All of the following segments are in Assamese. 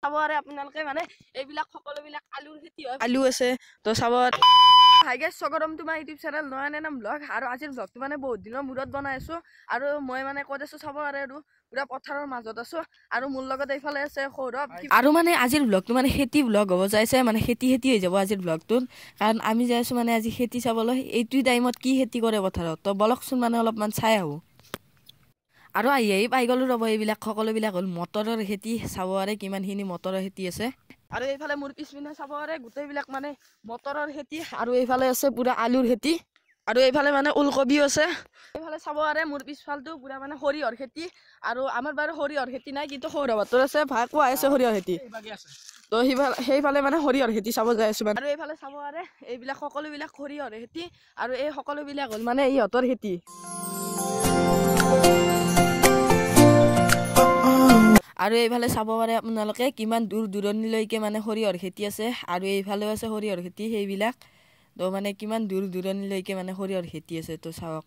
চাবৰে আপোনালোকে মানে এইবিলাক সকলোবিলাক আলুৰ খেতি হয় আলু আছে তো চাবত হাই গাইছ স্বাগতম তোমাৰ ইউটিউব চেনেল নয়ন ব্লগ আৰু আজিৰ ব্লগটো মানে বহুত দিনৰ মূৰত বনাই আছো আৰু মই মানে কৈ আছো চাব আৰু পুৰা পথাৰৰ মাজত আছো আৰু মোৰ লগত এইফালে আছে সৌৰভ আৰু মানে আজিৰ ব্লগটো মানে খেতি ব্লগ হ'ব যাইছে মানে খেতি হৈ যাব আজিৰ ব্লগটোত কাৰণ আমি যাই আছো মানে আজি খেতি চাবলৈ এইটো টাইমত কি খেতি কৰে পথাৰত তো বলকচোন মানে অলপমান চাই আহো আৰু আহি পাই গ'লো ৰ'ব এইবিলাক সকলোবিলাক হ'ল মটৰৰ খেতি চাব আৰু কিমানখিনি মটৰৰ খেতি আছে আৰু এইফালে মোৰ পিছপিনে চাব আৰু গোটেইবিলাক মানে মটৰৰ খেতি আৰু এইফালে আছে পুৰা আলুৰ খেতি আৰু এইফালে মানে ওলকবিও আছে এইফালে চাব আৰু মোৰ পিছফালটো পুৰা মানে সৰিয়হৰ খেতি আৰু আমাৰ বাৰু সৰিয়হৰ খেতি নাই কিন্তু সৌৰভৰ আছে ভাগ কোৱা আছে সৰিয়হৰ খেতি তো সেইফালে মানে সৰিয়হৰ খেতি চাব যাই আছো আৰু এইফালে চাব আৰু এইবিলাক সকলোবিলাক সৰিয়হৰ খেতি আৰু এই সকলোবিলাক হ'ল মানে ইহঁতৰ খেতি আৰু এইফালে চাব পাৰে আপোনালোকে কিমান দূৰ দূৰণিলৈকে মানে সৰিয়হৰ খেতি আছে আৰু এইফালেও আছে সৰিয়হৰ খেতি সেইবিলাক তো মানে কিমান দূৰ দূৰণিলৈকে মানে সৰিয়হৰ খেতি আছে তো চাওক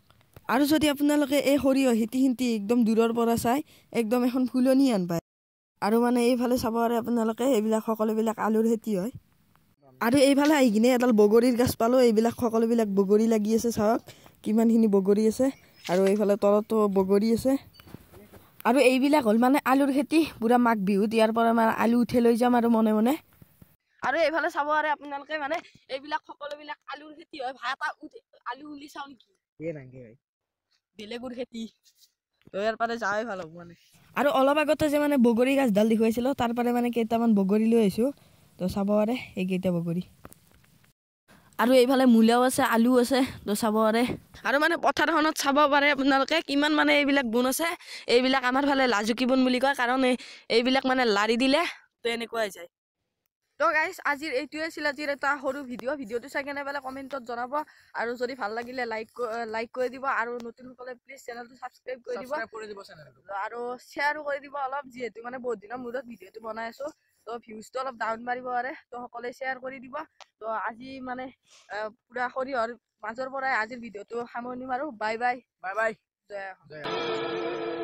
আৰু যদি আপোনালোকে এই সৰিয়হ খেতিখিনি একদম দূৰৰ পৰা চাই একদম এখন ফুলনি আন পায় আৰু মানে এইফালে চাব পাৰে আপোনালোকে এইবিলাক সকলোবিলাক আলুৰ খেতি হয় আৰু এইফালে আহি কিনে এডাল বগৰীৰ গাছ পালো এইবিলাক সকলোবিলাক বগৰী লাগি আছে চাওক কিমানখিনি বগৰী আছে আৰু এইফালে তলতো বগৰী আছে আৰু এইবিলাক হ'ল মানে আলুৰ খেতি পুৰা মাঘ বিহুত ইয়াৰ পৰা মানে আলু উঠে লৈ যাম আৰু মনে মনে আৰু এইফালে চাব আৰু আপোনালোকে মানে এইবিলাক সকলোবিলাক আলুৰ খেতি হয় ভাই এটা আলু উলি চাও নেকি বেলেগুৰ খেতি ইয়াৰ পৰা যাই ভাল হ'ব মানে আৰু অলপ আগতে যে মানে বগৰী গাছডাল দেখুৱাইছিলো তাৰ পৰা মানে কেইটামান বগৰী লৈ আহিছো তো চাব পাৰে এইকেইটা বগৰী আৰু এইফালে মূলাও আছে আলু আছে তো চাব পাৰে আৰু মানে পথাৰখনত চাব পাৰে আপোনালোকে কিমান মানে এইবিলাক বন আছে এইবিলাক আমাৰ ফালে লাজুকী বন বুলি কয় কাৰণ এইবিলাক মানে লাৰি দিলে তো এনেকুৱা হৈ যায় তো গাইজ আজিৰ এইটোৱে আছিল আজিৰ এটা সৰু ভিডিঅ'টো চাই কেনে পেলাই কমেণ্টত জনাব আৰু যদি ভাল লাগিলে লাইক কৰি দিব আৰু নতুনসকলে প্লিজ চেনেলটো ছাবস্ক্ৰাইব কৰি দিব আৰু শ্বেয়াৰো কৰি দিব অলপ যিহেতু মানে বহুত দিনৰ মূৰত ভিডিঅ'টো বনাই আছো তো ভিউজটো অলপ ডাউন মাৰিব পাৰে তো সকলোৱে শ্বেয়াৰ কৰি দিব তো আজি মানে পুৰা সৰিয়হৰ মাজৰ পৰাই আজিৰ ভিডিঅ'টো সামৰণি মাৰো বাই বাই জয়